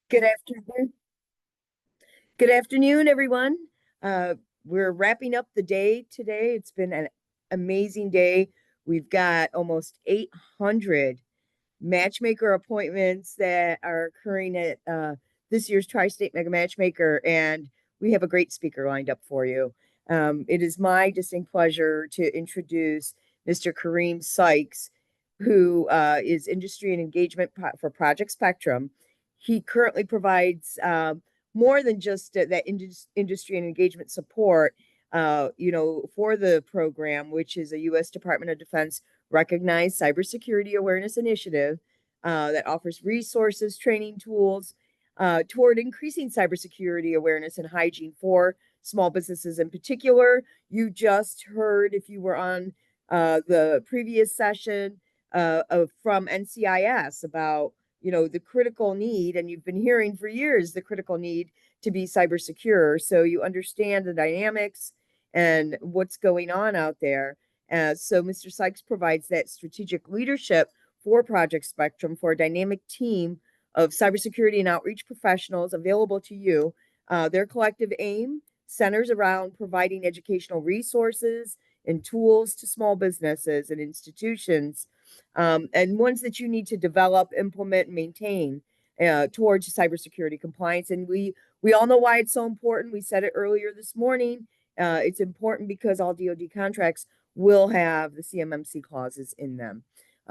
Good afternoon. Good afternoon, everyone. Uh, we're wrapping up the day today. It's been an amazing day. We've got almost 800 matchmaker appointments that are occurring at this year's Tri-State Mega Matchmaker, and we have a great speaker lined up for you. It is my distinct pleasure to introduce Mr. Kareem Sykes, who is Industry and Engagement for Project Spectrum. He currently provides more than just that industry and engagement support, for the program, which is a U.S. Department of Defense recognized cybersecurity awareness initiative that offers resources, training tools toward increasing cybersecurity awareness and hygiene for small businesses in particular. You just heard, if you were on the previous session from NCIS about the critical need, and you've been hearing for years the critical need to be cyber secure. So you understand the dynamics and what's going on out there. So Mr. Sykes provides that strategic leadership for Project Spectrum for a dynamic team of cybersecurity and outreach professionals available to you. Their collective aim centers around providing educational resources and tools to small businesses and institutions, and ones that you need to develop, implement, and maintain towards cybersecurity compliance. And we all know why it's so important. We said it earlier this morning. It's important because all DoD contracts will have the CMMC clauses in them.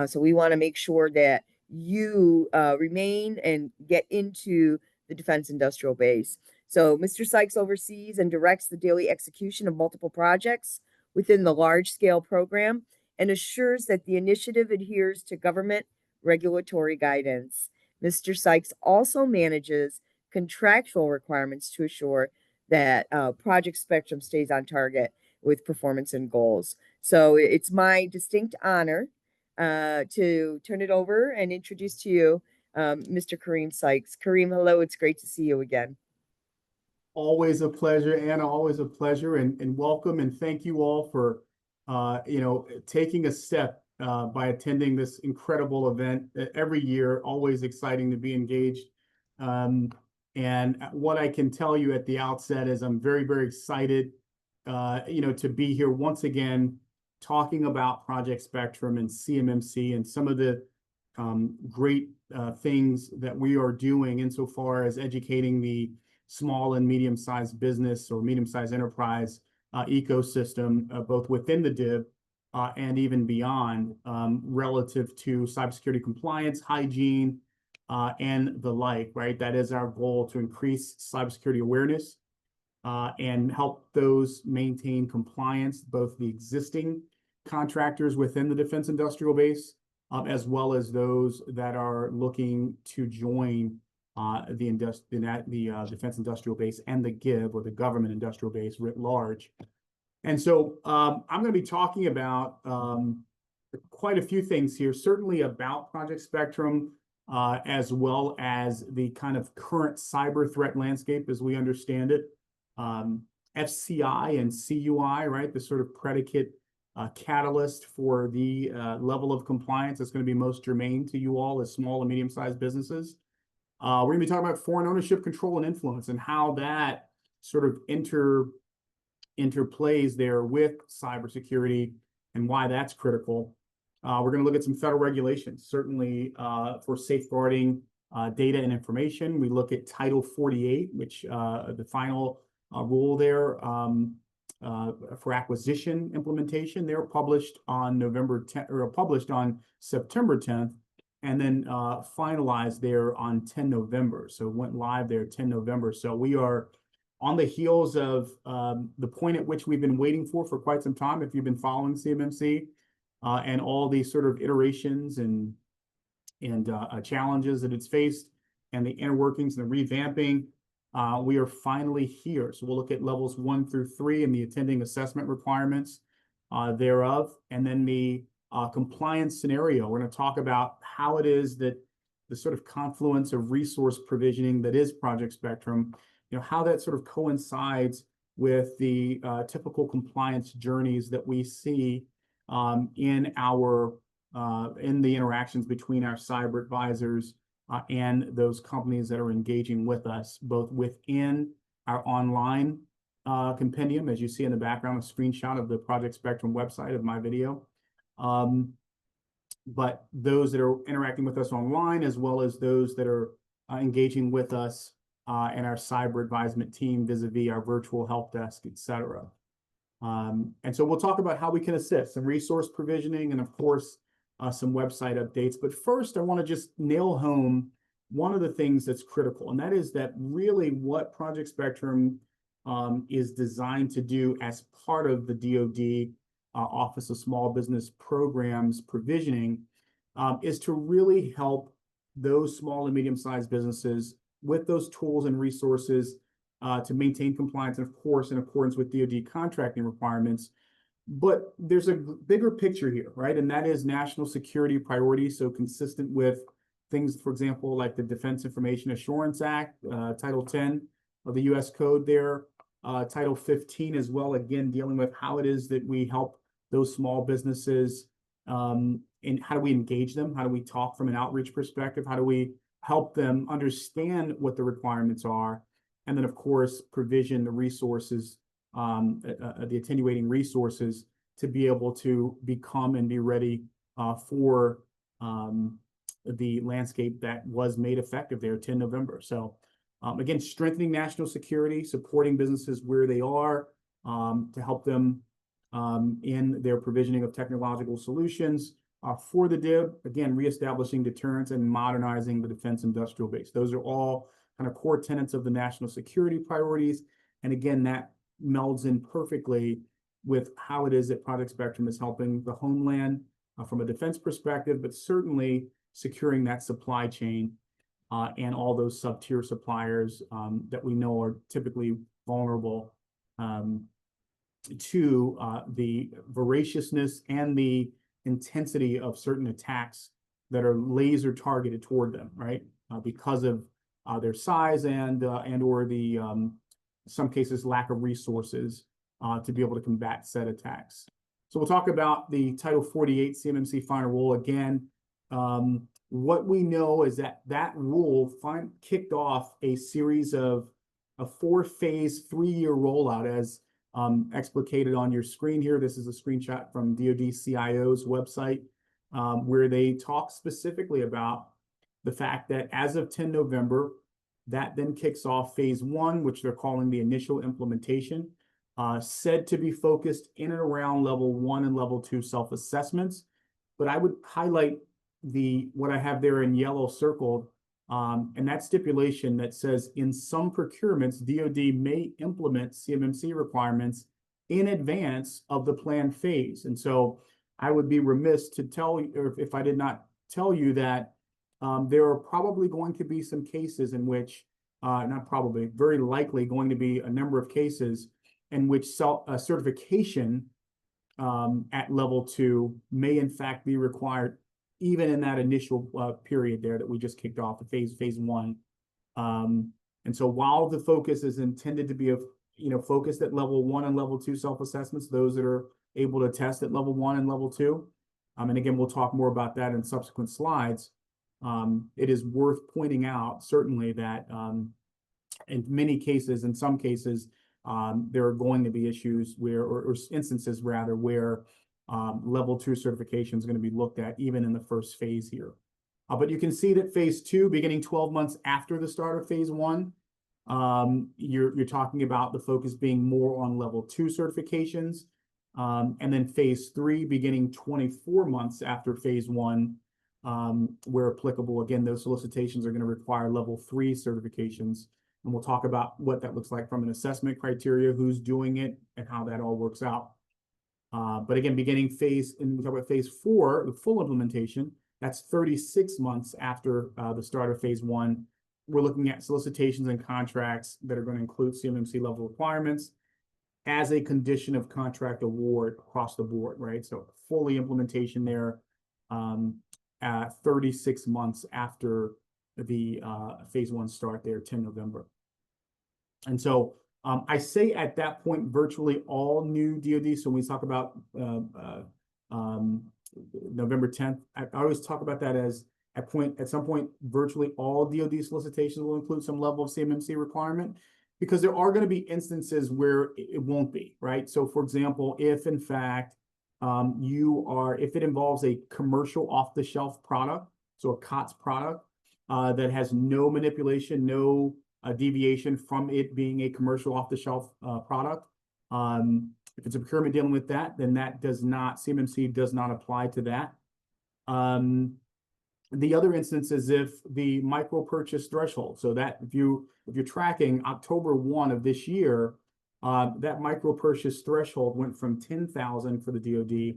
So we want to make sure that you remain and get into the defense industrial base. So Mr. Sykes oversees and directs the daily execution of multiple projects within the large scale program and assures that the initiative adheres to government regulatory guidance. Mr. Sykes also manages contractual requirements to assure that Project Spectrum stays on target with performance and goals. So it's my distinct honor to turn it over and introduce to you Mr. Kareem Sykes. Kareem, hello. It's great to see you again. Always a pleasure, Anna. Always a pleasure, and welcome, and thank you all for taking a step by attending this incredible event every year. Always exciting to be engaged. And what I can tell you at the outset is I'm very, very excited, to be here once again talking about Project Spectrum and CMMC and some of the great things that we are doing insofar as educating the small and medium-sized business or medium-sized enterprise ecosystem, both within the DIB and even beyond, relative to cybersecurity compliance, hygiene, and the like, right? That is our goal, to increase cybersecurity awareness and help those maintain compliance, both the existing contractors within the defense industrial base, as well as those that are looking to join the defense industrial base and the GIB, or the government industrial base writ large. And so I'm going to be talking about quite a few things here, certainly about Project Spectrum, as well as the kind of current cyber threat landscape as we understand it. FCI and CUI, right, the sort of predicate catalyst for the level of compliance that's going to be most germane to you all as small and medium-sized businesses. We're going to be talking about foreign ownership, control, and influence, and how that sort of interplays there with cybersecurity and why that's critical. We're going to look at some federal regulations, certainly for safeguarding data and information. We look at Title 48, which the final rule there for acquisition implementation. They were published on November 10th, or published on September 10th. And then finalized there on 10 November. So it went live there 10 November. So we are on the heels of the point at which we've been waiting for quite some time, if you've been following CMMC and all these sort of iterations and challenges that it's faced, and the inner workings and the revamping. We are finally here. So we'll look at levels 1 through 3 and the attending assessment requirements thereof, and then the compliance scenario. We're going to talk about how it is that the sort of confluence of resource provisioning that is Project Spectrum, how that sort of coincides with the typical compliance journeys that we see in the interactions between our cyber advisors and those companies that are engaging with us, both within our online compendium, as you see in the background, a screenshot of the Project Spectrum website of my video. But those that are interacting with us online, as well as those that are engaging with us and our cyber advisement team vis-a-vis our virtual help desk, et cetera. And so we'll talk about how we can assist, some resource provisioning, and of course, some website updates. But first, I want to just nail home one of the things that's critical, and that is that really what Project Spectrum is designed to do as part of the DoD Office of Small Business Programs provisioning is to really help those small and medium-sized businesses with those tools and resources to maintain compliance, and of course, in accordance with DoD contracting requirements. But there's a bigger picture here, right? And that is national security priorities. So consistent with things, for example, like the Defense Information Assurance Act, Title 10 of the U.S. Code there, Title 15 as well, again, dealing with how it is that we help those small businesses and how do we engage them? How do we talk from an outreach perspective? How do we help them understand what the requirements are? And then, of course, provision the resources, the attenuating resources to be able to become and be ready for the landscape that was made effective there 10 November. So again, strengthening national security, supporting businesses where they are to help them in their provisioning of technological solutions for the DIB, again, reestablishing deterrence and modernizing the defense industrial base. Those are all kind of core tenets of the national security priorities. And again, that melds in perfectly with how it is that Project Spectrum is helping the homeland from a defense perspective, but certainly securing that supply chain and all those sub-tier suppliers that we know are typically vulnerable to the voraciousness and the intensity of certain attacks that are laser targeted toward them, right? Because of their size and or the some cases lack of resources to be able to combat said attacks. So we'll talk about the Title 48 CMMC final rule again. What we know is that that rule kicked off a series of a 4-phase, 3-year rollout as explicated on your screen here. This is a screenshot from DoD CIO's website where they talk specifically about the fact that as of 10 November, that then kicks off phase 1, which they're calling the initial implementation, said to be focused in and around level 1 and level 2 self-assessments. But I would highlight what I have there in yellow circled, and that stipulation that says in some procurements, DoD may implement CMMC requirements in advance of the planned phase. And so I would be remiss to tell you, or if I did not tell you that there are probably going to be some cases in which, not probably, very likely going to be a number of cases in which certification at level 2 may in fact be required even in that initial period there that we just kicked off, the phase 1. And so while the focus is intended to be focused at level 1 and level 2 self-assessments, those that are able to test at level 1 and level 2, and again, we'll talk more about that in subsequent slides, it is worth pointing out certainly that in many cases, in some cases, there are going to be issues where, or instances rather, where level 2 certification is going to be looked at even in the first phase here. But you can see that phase 2, beginning 12 months after the start of phase 1, you're talking about the focus being more on level 2 certifications. And then phase 3, beginning 24 months after phase 1, where applicable, again, those solicitations are going to require level 3 certifications. And we'll talk about what that looks like from an assessment criteria, who's doing it, and how that all works out. But again, beginning and we talk about phase 4, the full implementation, that's 36 months after the start of phase 1. We're looking at solicitations and contracts that are going to include CMMC level requirements as a condition of contract award across the board, right? So fully implementation there 36 months after the phase 1 start there, 10 November. And so I say at that point, virtually all new DoD. So when we talk about November 10th, I always talk about that as At some point, virtually all DoD solicitations will include some level of CMMC requirement, because there are going to be instances where it won't be, right? So for example, if in fact if it involves a commercial off-the-shelf product, so a COTS product that has no manipulation, no deviation from it being a commercial off-the-shelf product, if it's a procurement dealing with that, then CMMC does not apply to that. The other instance is if the micro purchase threshold, so that if you're tracking October 1 of this year, that micro purchase threshold went from 10,000 for the DoD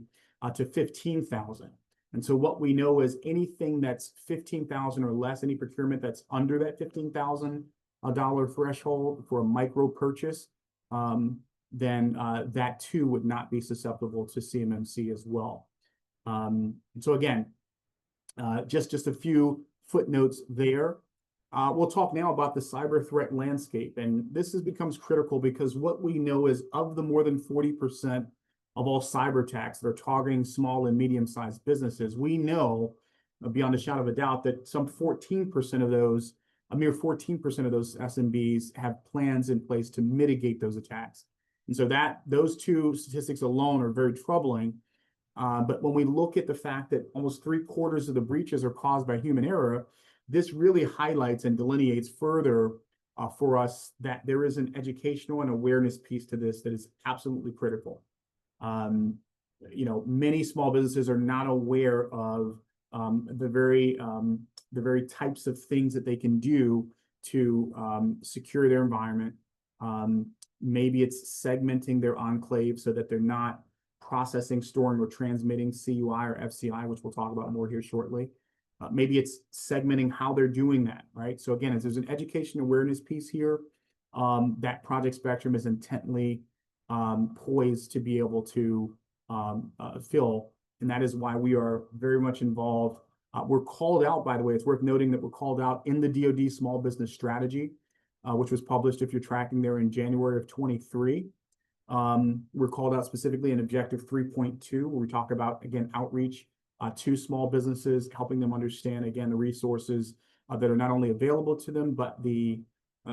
to 15,000. And so what we know is anything that's 15,000 or less, any procurement that's under that $15,000 threshold for a micro purchase, then that too would not be susceptible to CMMC as well. So again, just a few footnotes there. We'll talk now about the cyber threat landscape, and this becomes critical because what we know is of the more than 40% of all cyber attacks that are targeting small and medium-sized businesses, we know beyond a shadow of a doubt that some 14% of those, a mere 14% of those SMBs have plans in place to mitigate those attacks. And so those two statistics alone are very troubling. But when we look at the fact that almost 3/4 of the breaches are caused by human error, this really highlights and delineates further for us that there is an educational and awareness piece to this that is absolutely critical. Many small businesses are not aware of the very types of things that they can do to secure their environment. Maybe it's segmenting their enclave so that they're not processing, storing, or transmitting CUI or FCI, which we'll talk about more here shortly. Maybe it's segmenting how they're doing that, right? So again, if there's an education awareness piece here, that Project Spectrum is intently poised to be able to fill, and that is why we are very much involved. We're called out, by the way, it's worth noting that we're called out in the DoD Small Business Strategy, which was published, if you're tracking there, in January of 23. We're called out specifically in Objective 3.2, where we talk about, again, outreach to small businesses, helping them understand, again, the resources that are not only available to them, but the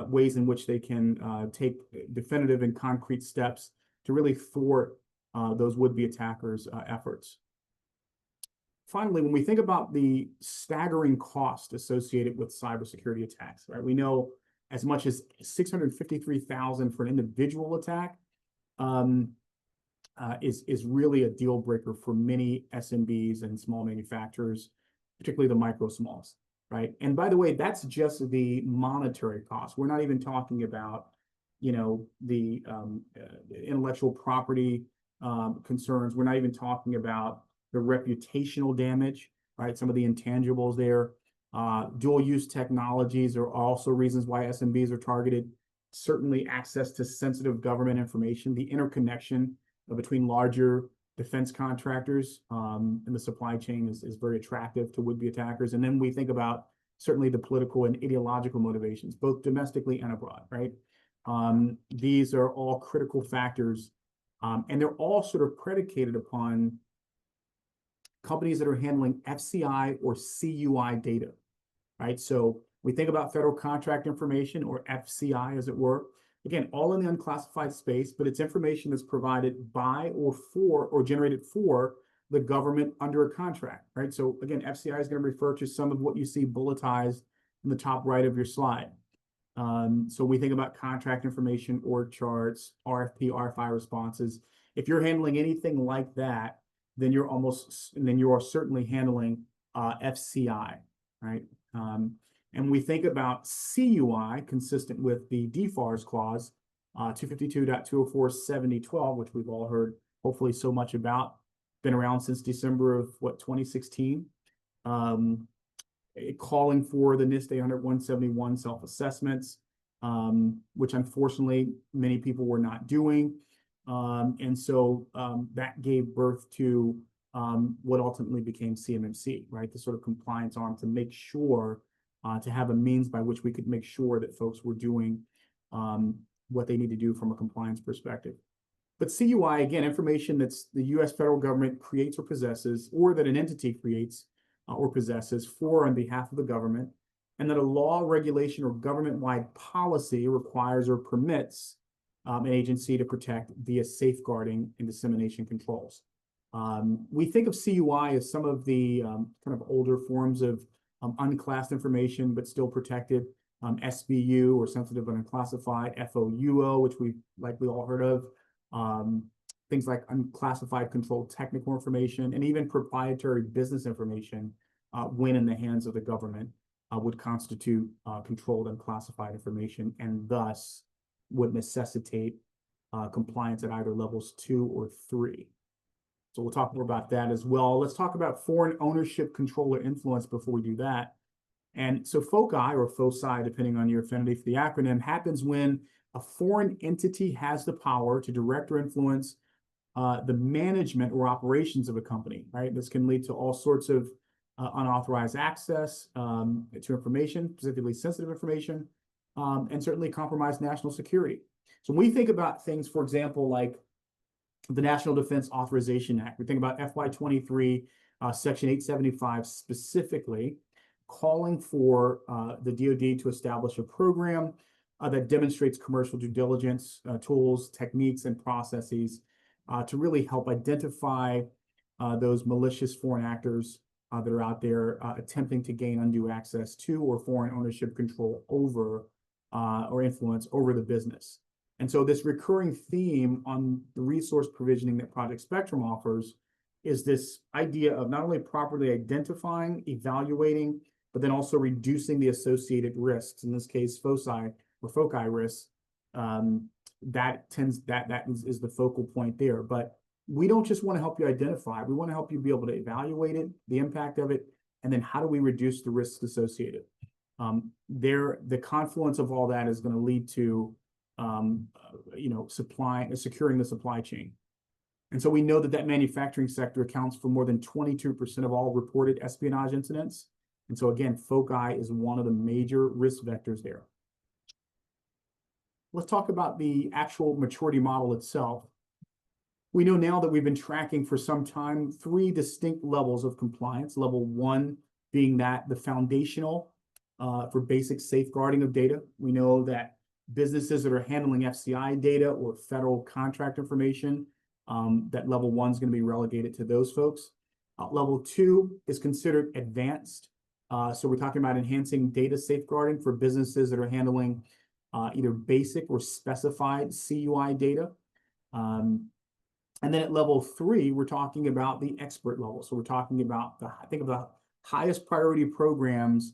ways in which they can take definitive and concrete steps to really thwart those would-be attackers' efforts. Finally, when we think about the staggering cost associated with cybersecurity attacks, right? We know as much as $653,000 for an individual attack is really a deal breaker for many SMBs and small manufacturers, particularly the micro smalls, right? And by the way, that's just the monetary cost. We're not even talking about, the intellectual property concerns. We're not even talking about the reputational damage, right? Some of the intangibles there. Dual use technologies are also reasons why SMBs are targeted. Certainly access to sensitive government information, the interconnection between larger defense contractors and the supply chain is very attractive to would-be attackers. And then we think about certainly the political and ideological motivations, both domestically and abroad, right? These are all critical factors, and they're all sort of predicated upon companies that are handling FCI or CUI data, right? So we think about federal contract information, or FCI as it were. Again, all in the unclassified space, but it's information that's provided by or for or generated for the government under a contract, right? So again, FCI is going to refer to some of what you see bulletized in the top right of your slide. So we think about contract information, org charts, RFP, RFI responses. If you're handling anything like that, then you are certainly handling FCI, right? And we think about CUI consistent with the DFARS clause, 252.204/7012, which we've all heard hopefully so much about, been around since December of 2016, calling for the NIST 800-171 self-assessments, which unfortunately many people were not doing. And so that gave birth to what ultimately became CMMC, right? The sort of compliance arm to make sure to have a means by which we could make sure that folks were doing what they need to do from a compliance perspective. But CUI, again, information that's the U.S. federal government creates or possesses, or that an entity creates or possesses for on behalf of the government, and that a law, regulation, or government-wide policy requires or permits an agency to protect via safeguarding and dissemination controls. We think of CUI as some of the kind of older forms of unclassed information, but still protected. SBU, or sensitive but unclassified, FOUO, which we've likely all heard of. Things like unclassified controlled technical information, and even proprietary business information, when in the hands of the government, would constitute controlled unclassified information, and thus would necessitate compliance at either levels 2 or 3. So we'll talk more about that as well. Let's talk about foreign ownership, control, or influence before we do that. And so FOCI, or FOCI, depending on your affinity for the acronym, happens when a foreign entity has the power to direct or influence the management or operations of a company, right? This can lead to all sorts of unauthorized access to information, specifically sensitive information, and certainly compromise national security. So when we think about things, for example, like the National Defense Authorization Act, we think about FY23, Section 875 specifically, calling for the DoD to establish a program that demonstrates commercial due diligence tools, techniques, and processes to really help identify those malicious foreign actors that are out there attempting to gain undue access to or foreign ownership control over or influence over the business. And so this recurring theme on the resource provisioning that Project Spectrum offers is this idea of not only properly identifying, evaluating, but then also reducing the associated risks. In this case, foci or foci risks. That is the focal point there. But we don't just want to help you identify. We want to help you be able to evaluate it, the impact of it, and then how do we reduce the risks associated. The confluence of all that is going to lead to securing the supply chain. And so we know that manufacturing sector accounts for more than 22% of all reported espionage incidents. And so again, foci is one of the major risk vectors there. Let's talk about the actual maturity model itself. We know now that we've been tracking for some time 3 distinct levels of compliance. Level 1 being that the foundational for basic safeguarding of data. We know that businesses that are handling FCI data or federal contract information, that level 1 is going to be relegated to those folks. Level 2 is considered advanced. So we're talking about enhancing data safeguarding for businesses that are handling either basic or specified CUI data. And then at level 3, we're talking about the expert level. So we're talking about the highest priority programs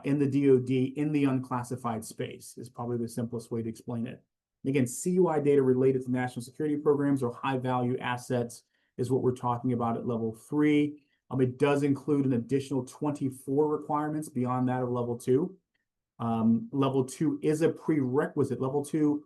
in the DoD in the unclassified space is probably the simplest way to explain it. And again, CUI data related to national security programs or high value assets is what we're talking about at level 3. It does include an additional 24 requirements beyond that of level 2. Level 2 is a prerequisite. Level 2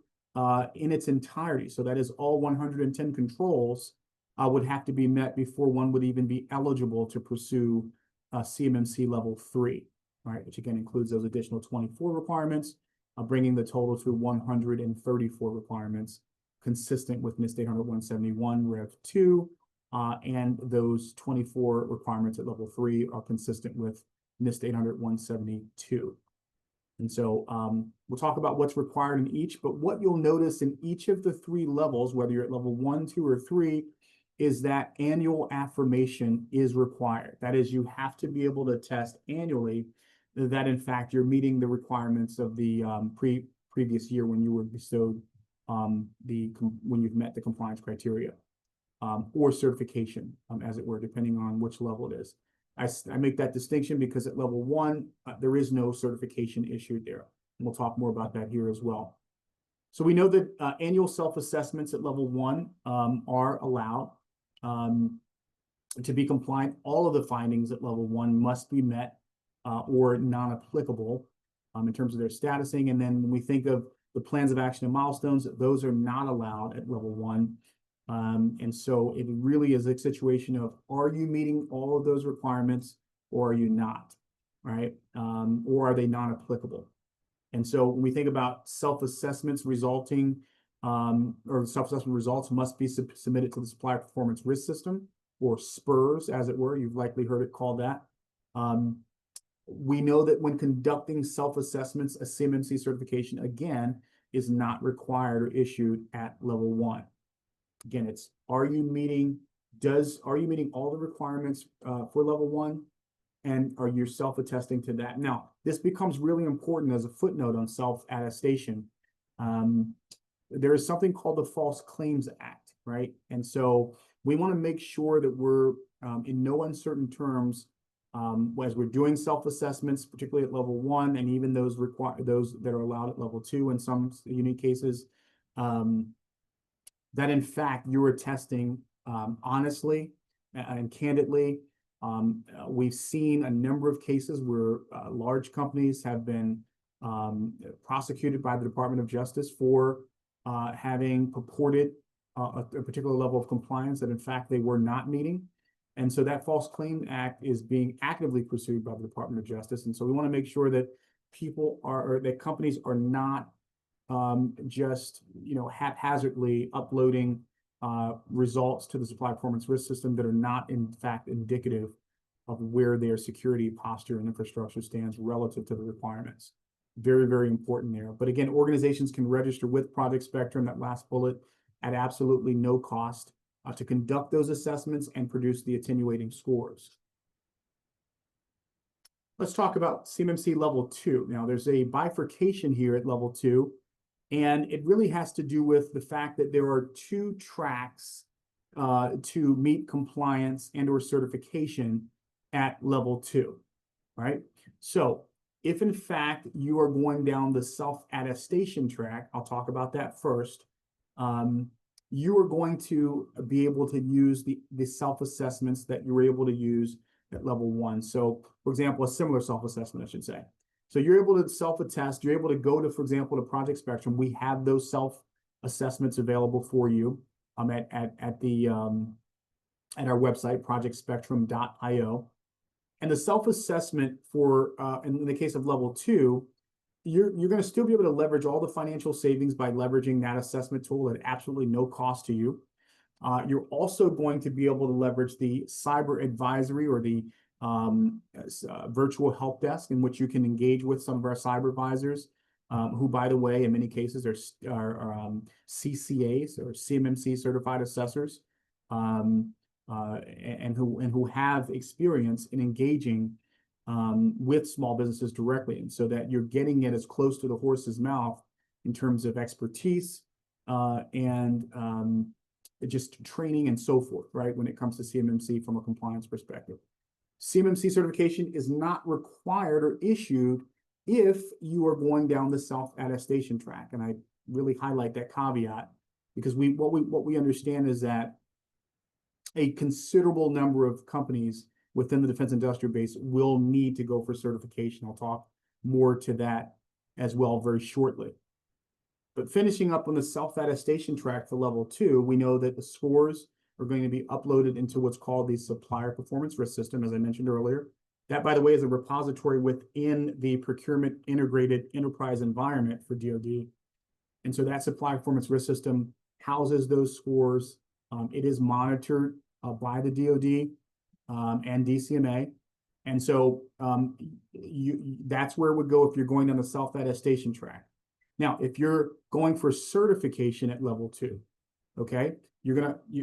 in its entirety, so that is all 110 controls, would have to be met before one would even be eligible to pursue CMMC level 3, right? Which again includes those additional 24 requirements, bringing the total to 134 requirements, consistent with NIST 800-171 Rev 2. And those 24 requirements at level 3 are consistent with NIST 800-172. And so we'll talk about what's required in each, but what you'll notice in each of the 3 levels, whether you're at level 1, 2, or 3, is that annual affirmation is required. That is, you have to be able to test annually that in fact you're meeting the requirements of the previous year when you were bestowed when you've met the compliance criteria. Or certification, as it were, depending on which level it is. I make that distinction because at level 1, there is no certification issued there. And we'll talk more about that here as well. So we know that annual self-assessments at level 1 are allowed to be compliant. All of the findings at level 1 must be met or non-applicable in terms of their statusing. And then when we think of the plans of action and milestones, those are not allowed at level 1. And so it really is a situation of, are you meeting all of those requirements or are you not, right? Or are they non-applicable? And so when we think about self-assessments resulting, or self-assessment results must be submitted to the Supplier Performance Risk System, or SPRS, as it were. You've likely heard it called that. We know that when conducting self-assessments, a CMMC certification, again, is not required or issued at level 1. Again, it's are you meeting all the requirements for level 1, and are you self-attesting to that? Now, this becomes really important as a footnote on self-attestation. There is something called the False Claims Act, right? And so we want to make sure that we're in no uncertain terms as we're doing self-assessments, particularly at level 1, and even those that are allowed at level 2 in some unique cases, that in fact you're attesting honestly and candidly. We've seen a number of cases where large companies have been prosecuted by the Department of Justice for having purported a particular level of compliance that in fact they were not meeting. And so that False Claim Act is being actively pursued by the Department of Justice. And so we want to make sure that that companies are not just haphazardly uploading results to the supply performance risk system that are not in fact indicative of where their security posture and infrastructure stands relative to the requirements. Very, very important there. But again, organizations can register with Project Spectrum, that last bullet, at absolutely no cost to conduct those assessments and produce the attenuating scores. Let's talk about CMMC level 2. Now, there's a bifurcation here at level 2, and it really has to do with the fact that there are 2 tracks to meet compliance and or certification at level 2, right? So if in fact you are going down the self-attestation track, I'll talk about that first, you are going to be able to use the self-assessments that you were able to use at level 1. So for example, a similar self-assessment, I should say. So you're able to self-attest, you're able to go to, for example, to Project Spectrum. We have those self-assessments available for you at our website, projectspectrum.io. And the self-assessment for, in the case of level 2, you're going to still be able to leverage all the financial savings by leveraging that assessment tool at absolutely no cost to you. You're also going to be able to leverage the cyber advisory or the virtual help desk, in which you can engage with some of our cyber advisors, who, by the way, in many cases are CCAs or CMMC certified assessors, and who have experience in engaging with small businesses directly, and so that you're getting it as close to the horse's mouth in terms of expertise and just training and so forth, right, when it comes to CMMC from a compliance perspective. CMMC certification is not required or issued if you are going down the self-attestation track, and I really highlight that caveat because what we understand is that a considerable number of companies within the defense industrial base will need to go for certification. I'll talk more to that as well very shortly. But finishing up on the self-attestation track for level 2, we know that the scores are going to be uploaded into what's called the supplier performance risk system, as I mentioned earlier. That, by the way, is a repository within the procurement integrated enterprise environment for DoD. And so that supplier performance risk system houses those scores. It is monitored by the DoD and DCMA. And so that's where it would go if you're going down the self-attestation track. Now, if you're going for certification at level 2, okay,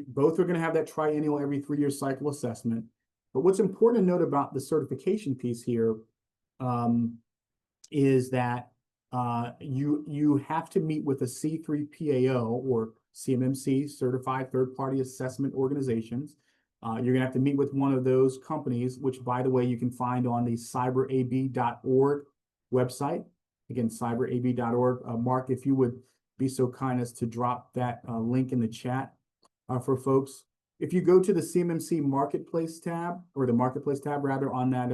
both are gonna have that triennial every 3-year cycle assessment. But what's important to note about the certification piece here is that you have to meet with a C3PAO or CMMC certified third-party assessment organizations. You're gonna have to meet with one of those companies, which, by the way, you can find on the cyberab.org website. Again, cyberab.org. Mark, if you would be so kind as to drop that link in the chat for folks. If you go to the CMMC Marketplace tab, or the Marketplace tab rather, on that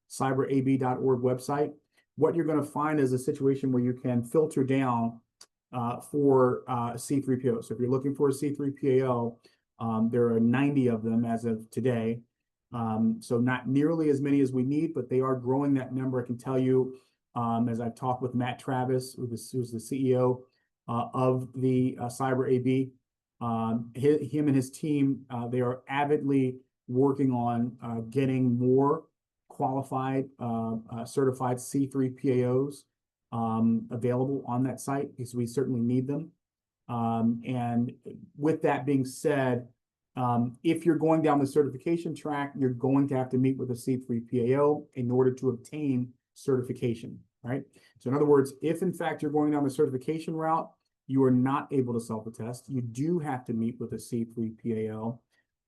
cyberab.org website, what you're going to find is a situation where you can filter down for C3PO. So if you're looking for a C3PAO, there are 90 of them as of today. So not nearly as many as we need, but they are growing that number. I can tell you, as I've talked with Matt Travis, who's the CEO of the CyberAB, him and his team, they are avidly working on getting more qualified, certified C3 PAOs available on that site because we certainly need them. And with that being said, if you're going down the certification track, you're going to have to meet with a C3 PAO in order to obtain certification, right? So in other words, if in fact you're going down the certification route, you are not able to self-attest. You do have to meet with a C3 PAO.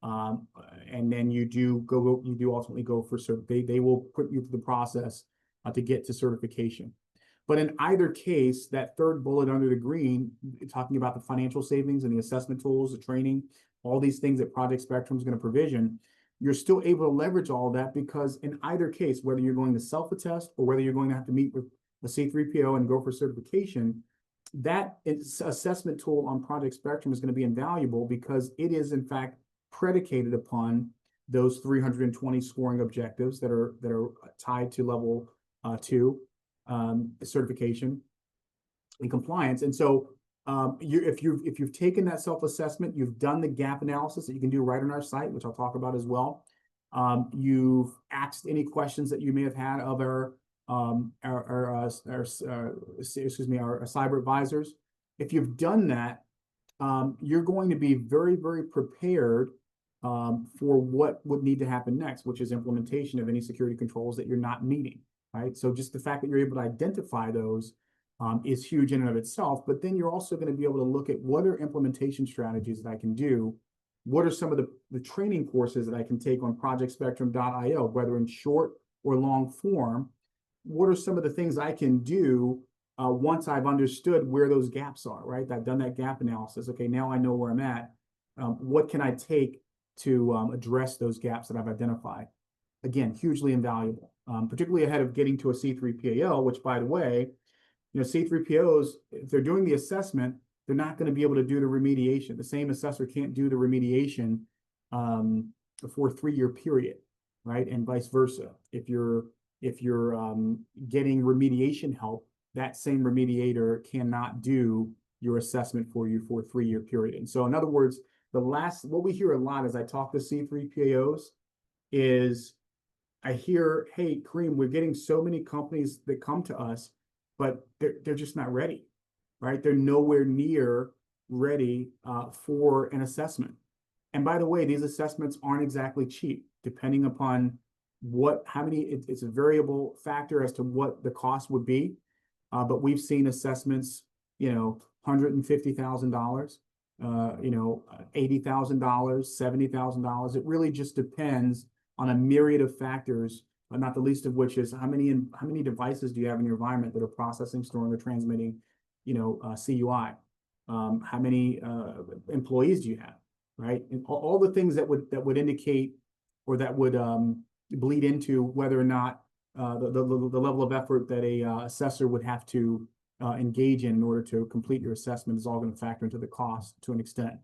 And then you do ultimately go for they will put you through the process to get to certification. But in either case, that third bullet under the green, talking about the financial savings and the assessment tools, the training, all these things that Project Spectrum is going to provision, you're still able to leverage all of that because in either case, whether you're going to self-attest or whether you're going to have to meet with a C3PO and go for certification, that assessment tool on Project Spectrum is going to be invaluable because it is in fact predicated upon those 320 scoring objectives that are tied to level 2 certification and compliance. And so if you've taken that self-assessment, you've done the gap analysis that you can do right on our site, which I'll talk about as well. You've asked any questions that you may have had of our cyber advisors. If you've done that, you're going to be very, very prepared for what would need to happen next, which is implementation of any security controls that you're not meeting, right? So just the fact that you're able to identify those is huge in and of itself, but then you're also going to be able to look at what are implementation strategies that I can do. What are some of the training courses that I can take on projectspectrum.io, whether in short or long form? What are some of the things I can do once I've understood where those gaps are, right? I've done that gap analysis. Okay, now I know where I'm at. What can I take to address those gaps that I've identified? Again, hugely invaluable, particularly ahead of getting to a C3PAO, which, by the way, C3POs, if they're doing the assessment, they're not going to be able to do the remediation. The same assessor can't do the remediation for a 3-year period, right? And vice versa. If you're getting remediation help, that same remediator cannot do your assessment for you for a 3-year period. And so, in other words, what we hear a lot as I talk to C3PAOs is I hear, hey, Kareem, we're getting so many companies that come to us, but they're just not ready, right? They're nowhere near ready for an assessment. And by the way, these assessments aren't exactly cheap, depending upon it's a variable factor as to what the cost would be. But we've seen assessments, $150,000, $80,000, $70,000. It really just depends on a myriad of factors, not the least of which is how many devices do you have in your environment that are processing, storing, or transmitting, CUI? How many employees do you have, right? And all the things that would indicate or that would bleed into whether or not the level of effort that a assessor would have to engage in order to complete your assessment is all going to factor into the cost to an extent.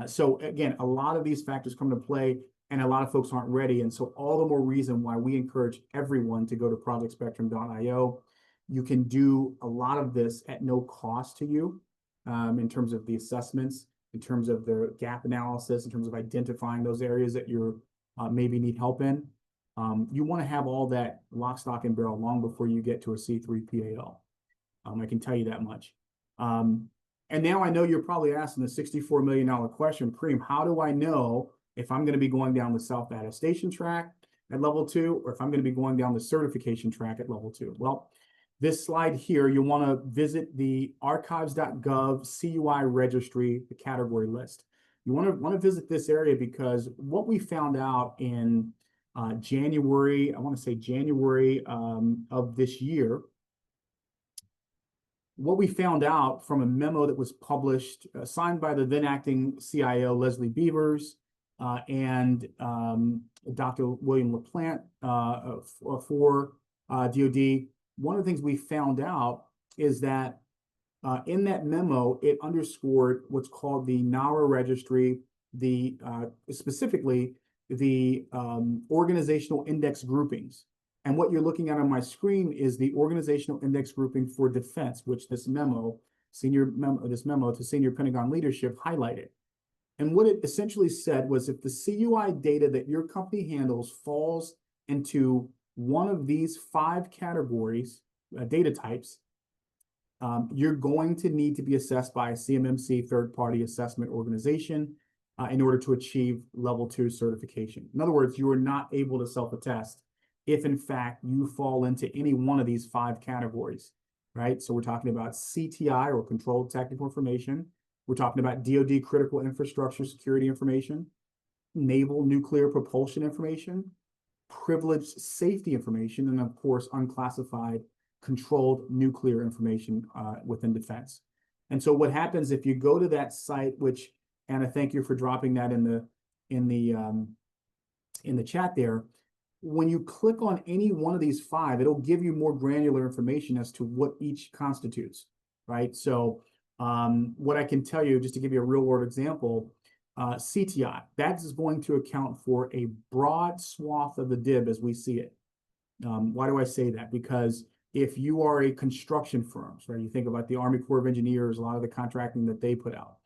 So again, a lot of these factors come into play, and a lot of folks aren't ready. And so all the more reason why we encourage everyone to go to projectspectrum.io. You can do a lot of this at no cost to you in terms of the assessments, in terms of the gap analysis, in terms of identifying those areas that you maybe need help in. You want to have all that lock, stock, and barrel long before you get to a C3 PAO. I can tell you that much. And now I know you're probably asking the $64 million question, Kareem, how do I know if I'm going to be going down the self-attestation track at level 2 or if I'm going to be going down the certification track at level 2? Well, this slide here, you'll want to visit the archives.gov CUI registry, the category list. You want to visit this area because what we found out in January, I want to say January of this year, what we found out from a memo that was published, signed by the then acting CIO, Leslie Beavers, and Dr. William LaPlante for DoD, one of the things we found out is that in that memo, it underscored what's called the NARA registry, specifically the organizational index groupings. And what you're looking at on my screen is the organizational index grouping for defense, which this memo to senior Pentagon leadership highlighted. And what it essentially said was if the CUI data that your company handles falls into one of these 5 categories, data types, you're going to need to be assessed by a CMMC third-party assessment organization in order to achieve level 2 certification. In other words, you are not able to self-attest if in fact you fall into any one of these 5 categories, right? So we're talking about CTI, or controlled technical information. We're talking about DoD critical infrastructure security information, naval nuclear propulsion information, privileged safety information, and of course, unclassified controlled nuclear information within defense. And so what happens if you go to that site, which, Anna, thank you for dropping that in the chat there. When you click on any one of these 5, it'll give you more granular information as to what each constitutes, right? So what I can tell you, just to give you a real world example, CTI, that is going to account for a broad swath of the DIB as we see it. Why do I say that? Because if you are a construction firm, right, you think about the Army Corps of Engineers, a lot of the contracting that they put out.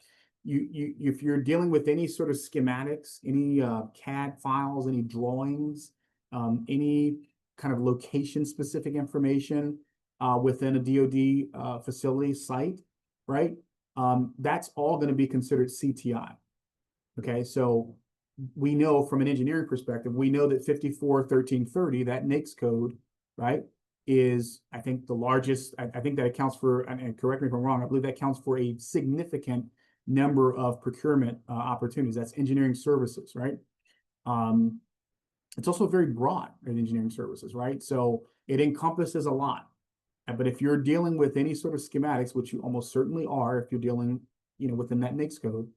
If you're dealing with any sort of schematics, any CAD files, any drawings, any kind of location-specific information within a DoD facility site, right? That's all going to be considered CTI. Okay, so we know from an engineering perspective, we know that 541330, that NAICS code, right, is, I think, the largest. I think that accounts for, and correct me if I'm wrong, I believe that accounts for a significant number of procurement opportunities. That's engineering services, right? It's also very broad in engineering services, right? So it encompasses a lot. But if you're dealing with any sort of schematics, which you almost certainly are, if you're dealing, within that NAICS code,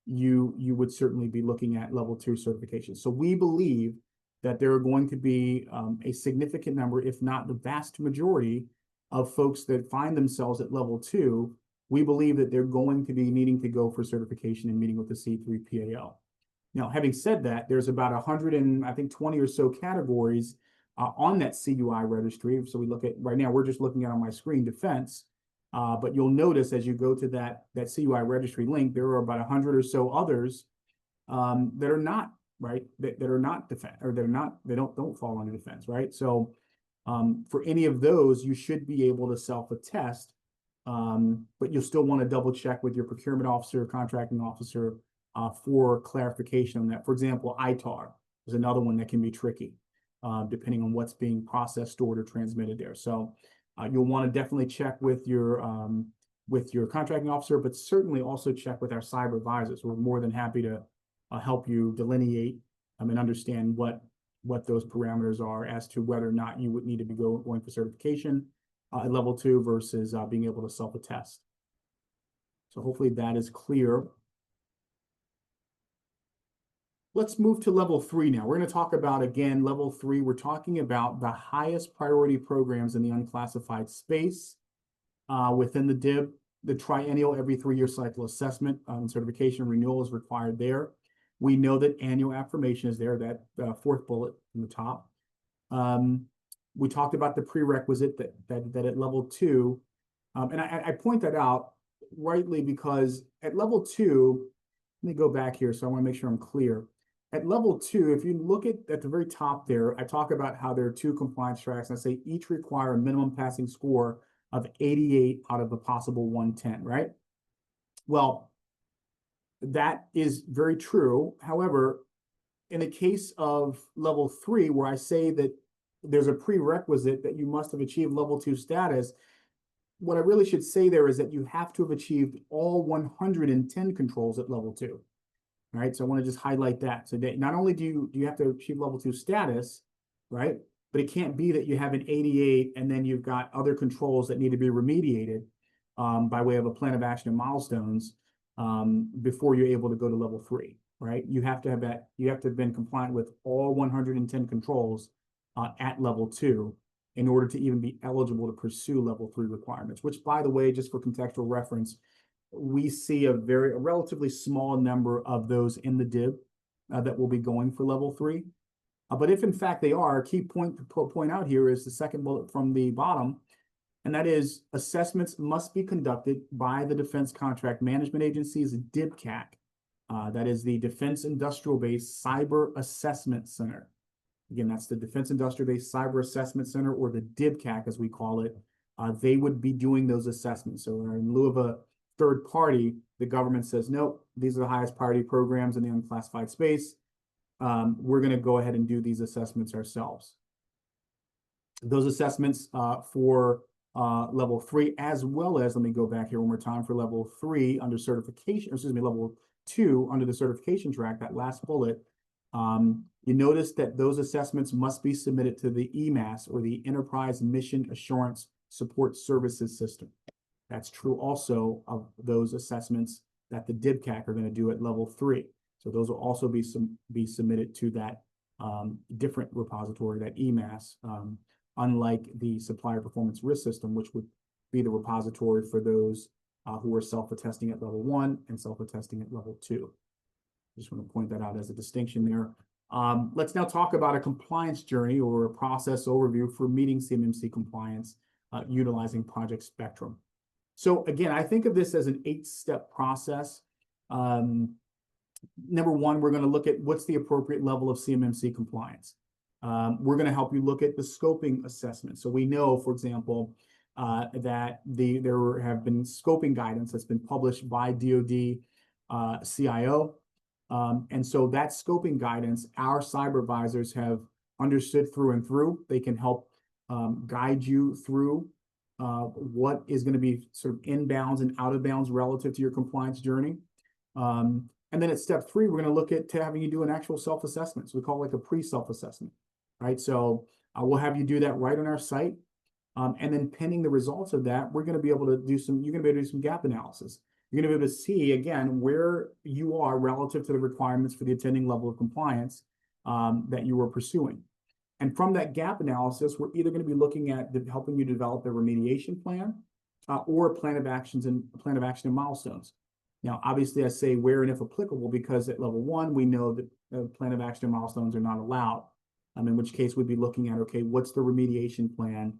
you would certainly be looking at level 2 certification. So we believe that there are going to be a significant number, if not the vast majority, of folks that find themselves at level 2. We believe that they're going to be needing to go for certification and meeting with the C3PAO. Now, having said that, there's about 120 or so categories on that CUI registry. So we look at, right now, we're just looking at on my screen, defense. But you'll notice as you go to that CUI registry link, there are about 100 or so others that are not, right, that are not defense, or they don't fall under defense, right? So for any of those, you should be able to self-attest, but you'll still want to double check with your procurement officer, contracting officer for clarification on that. For example, ITAR is another one that can be tricky, depending on what's being processed, stored, or transmitted there. So you'll want to definitely check with your contracting officer, but certainly also check with our cyber advisors. We're more than happy to help you delineate and understand what those parameters are as to whether or not you would need to be going for certification at level 2 versus being able to self-attest. So hopefully that is clear. Let's move to level 3 now. We're going to talk about, again, level 3. We're talking about the highest priority programs in the unclassified space within the DIB. The triennial every 3-year cycle assessment and certification renewal is required there. We know that annual affirmation is there, that 4th bullet from the top. We talked about the prerequisite that at level 2, and I point that out rightly because at level 2, let me go back here, so I want to make sure I'm clear. At level 2, if you look at the very top there, I talk about how there are 2 compliance tracks, and I say each require a minimum passing score of 88 out of a possible 110, right? Well, that is very true. However, in the case of level 3, where I say that there's a prerequisite that you must have achieved level 2 status, what I really should say there is that you have to have achieved all 110 controls at level 2. All right, so I want to just highlight that. So that not only do you have to achieve level 2 status, right, but it can't be that you have an 88 and then you've got other controls that need to be remediated by way of a plan of action and milestones before you're able to go to level 3, right? You have to have that. You have to have been compliant with all 110 controls at level 2 in order to even be eligible to pursue level 3 requirements. Which, by the way, just for contextual reference, we see a relatively small number of those in the DIB that will be going for level 3. But if in fact they are, a key point to point out here is the second bullet from the bottom, and that is assessments must be conducted by the Defense Contract Management Agency's DIBCAC That is the Defense Industrial Base Cyber Assessment Center. Again, that's the Defense Industrial Base Cyber Assessment Center, or the DIBCAC as we call it. They would be doing those assessments. So in lieu of a third party, the government says, nope, these are the highest priority programs in the unclassified space. We're going to go ahead and do these assessments ourselves. Those assessments for level 3, as well as, let me go back here one more time, for level 3 under certification, excuse me, level 2 under the certification track, that last bullet, you notice that those assessments must be submitted to the EMAS, or the Enterprise Mission Assurance Support Services System. That's true also of those assessments that the DIBCAC are going to do at level 3. So those will also be submitted to that different repository, that EMAS, unlike the Supplier Performance Risk System, which would be the repository for those who are self-attesting at level 1 and self-attesting at level 2. Just want to point that out as a distinction there. Let's now talk about a compliance journey, or a process overview for meeting CMMC compliance utilizing Project Spectrum. So again, I think of this as an 8-step process. Number 1, we're going to look at what's the appropriate level of CMMC compliance. We're going to help you look at the scoping assessment. So we know, for example, that there have been scoping guidance that's been published by DoD CIO. And so that scoping guidance, our cyber advisors have understood through and through. They can help guide you through what is going to be sort of inbounds and out of bounds relative to your compliance journey. And then at step 3, we're going to look at having you do an actual self-assessment. So we call it like a pre-self-assessment, right? So we'll have you do that right on our site. And then pending the results of that, we're going to be able to do you're going to be able to do some gap analysis. You're going to be able to see, again, where you are relative to the requirements for the attending level of compliance that you were pursuing. And from that gap analysis, we're either going to be looking at helping you develop a remediation plan or a plan of action and milestones. Now, obviously, I say where and if applicable, because at level 1, we know that plan of action and milestones are not allowed. In which case, we'd be looking at, okay, what's the remediation plan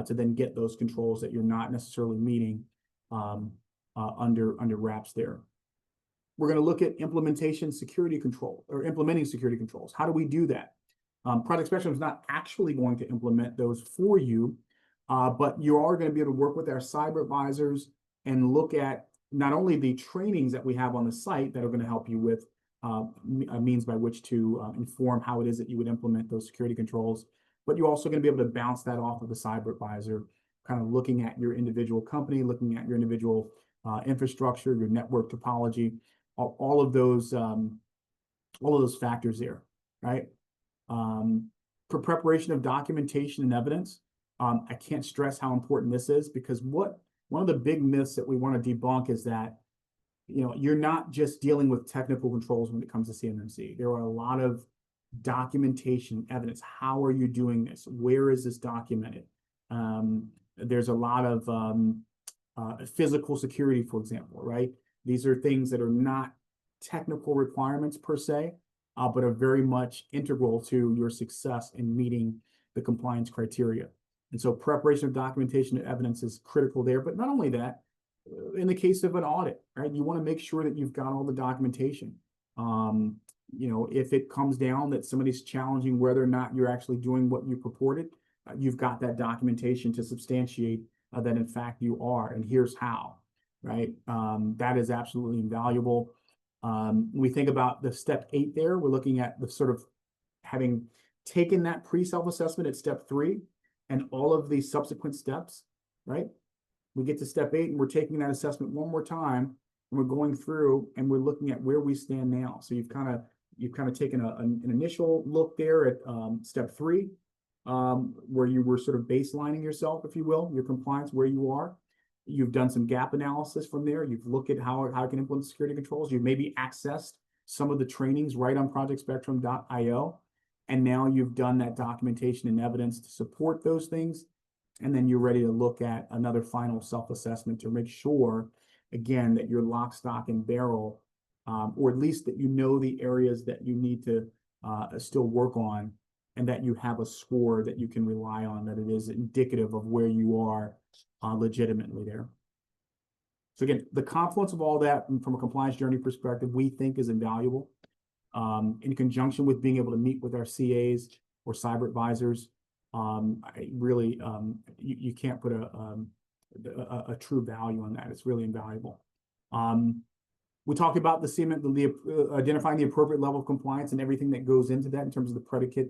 to then get those controls that you're not necessarily meeting under wraps there. We're going to look at implementing security controls. How do we do that? Project Spectrum is not actually going to implement those for you, but you are going to be able to work with our cyber advisors and look at not only the trainings that we have on the site that are going to help you with a means by which to inform how it is that you would implement those security controls, but you're also going to be able to bounce that off of the cyber advisor, kind of looking at your individual company, looking at your individual infrastructure, your network topology, all of those factors there, right? For preparation of documentation and evidence, I can't stress how important this is, because one of the big myths that we want to debunk is that, you're not just dealing with technical controls when it comes to CMMC. There are a lot of documentation, evidence. How are you doing this? Where is this documented? There's a lot of physical security, for example, right? These are things that are not technical requirements per se, but are very much integral to your success in meeting the compliance criteria. And so preparation of documentation and evidence is critical there. But not only that, in the case of an audit, right, you want to make sure that you've got all the documentation. If it comes down that somebody's challenging whether or not you're actually doing what you purported, you've got that documentation to substantiate that in fact you are, and here's how, right? That is absolutely invaluable. When we think about the step 8 there, we're looking at the sort of having taken that pre-self-assessment at step 3 and all of the subsequent steps, right? We get to step 8 and we're taking that assessment one more time, and we're going through and we're looking at where we stand now. So you've kind of taken an initial look there at step 3, where you were sort of baselining yourself, if you will, your compliance, where you are. You've done some gap analysis from there. You've looked at how it can implement security controls. You've maybe accessed some of the trainings right on projectspectrum.io. And now you've done that documentation and evidence to support those things. And then you're ready to look at another final self-assessment to make sure, again, that you're lock, stock, and barrel, or at least that you know the areas that you need to still work on, and that you have a score that you can rely on, that it is indicative of where you are legitimately there. So again, the confluence of all that from a compliance journey perspective, we think is invaluable. In conjunction with being able to meet with our CAs or cyber advisors, you can't put a true value on that. It's really invaluable. We talked about identifying the appropriate level of compliance and everything that goes into that in terms of the predicate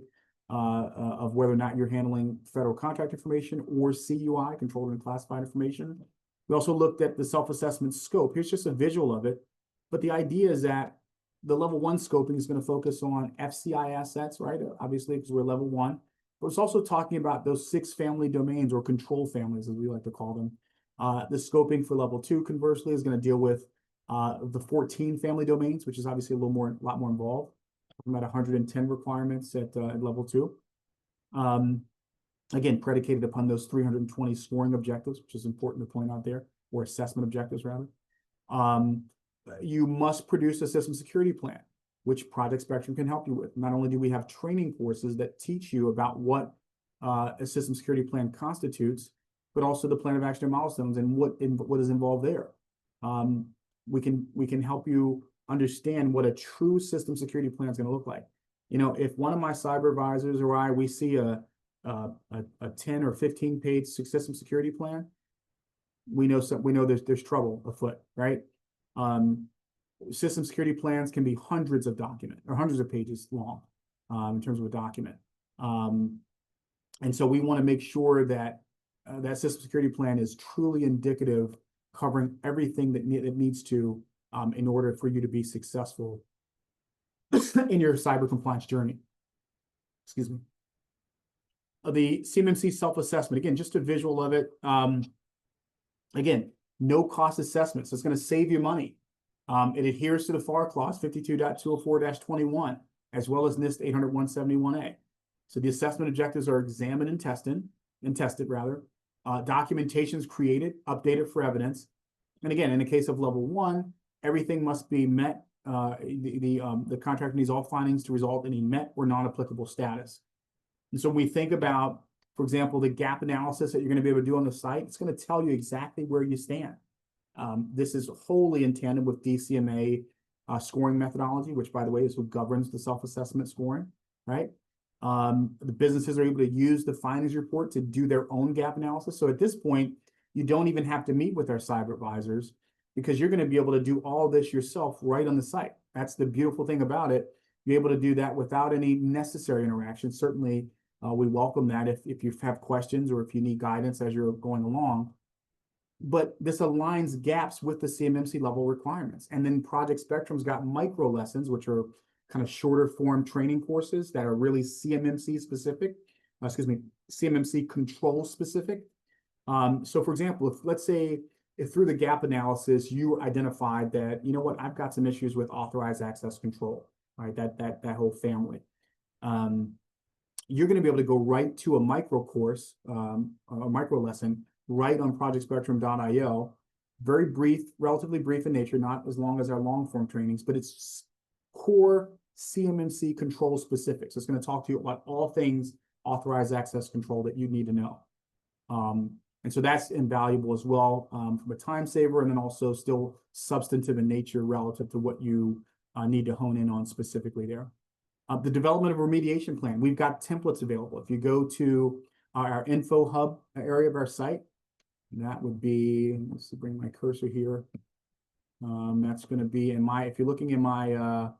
of whether or not you're handling federal contract information or CUI, controlled and classified information. We also looked at the self-assessment scope. Here's just a visual of it. But the idea is that the level 1 scoping is going to focus on FCI assets, right? Obviously, because we're level 1. But it's also talking about those 6 family domains or control families, as we like to call them. The scoping for level 2, conversely, is going to deal with the 14 family domains, which is obviously a lot more involved. About 110 requirements at level 2. Again, predicated upon those 320 scoring objectives, which is important to point out there, or assessment objectives rather. You must produce a system security plan, which Project Spectrum can help you with. Not only do we have training courses that teach you about what a system security plan constitutes, but also the plan of action and milestones and what is involved there. We can help you understand what a true system security plan is going to look like. If one of my cyber advisors or we see a 10 or 15 page system security plan, we know there's trouble afoot, right? System security plans can be hundreds of pages long in terms of a document. And so we want to make sure that that system security plan is truly indicative, covering everything that it needs to in order for you to be successful in your cyber compliance journey. Excuse me. The CMMC self-assessment, again, just a visual of it. Again, no cost assessment, so it's going to save you money. It adheres to the FAR clause 52.204-21, as well as NIST 800-171A. So the assessment objectives are examined and tested rather. Documentation is created, updated for evidence. And again, in the case of level 1, everything must be met. The contractor needs all findings to result in a met or non-applicable status. And so when we think about, for example, the gap analysis that you're going to be able to do on the site, it's going to tell you exactly where you stand. This is wholly in tandem with DCMA scoring methodology, which, by the way, is what governs the self-assessment scoring, right? The businesses are able to use the findings report to do their own gap analysis. So at this point, you don't even have to meet with our cyber advisors because you're going to be able to do all this yourself right on the site. That's the beautiful thing about it. You're able to do that without any necessary interaction. Certainly, we welcome that if you have questions or if you need guidance as you're going along. But this aligns gaps with the CMMC level requirements. And then Project Spectrum's got micro lessons, which are kind of shorter form training courses that are really CMMC specific, CMMC control specific. So for example, let's say through the gap analysis, you identified that, you know what, I've got some issues with authorized access control, right? That whole family. You're going to be able to go right to a micro course, a micro lesson, right on projectspectrum.io. Very brief, relatively brief in nature, not as long as our long form trainings, but it's core CMMC control specific. So it's going to talk to you about all things authorized access control that you need to know. And so that's invaluable as well from a time saver, and then also still substantive in nature relative to what you need to hone in on specifically there. The development of a remediation plan. We've got templates available. If you go to our info hub area of our site, that would be, let's bring my cursor here. That's going to be if you're looking in my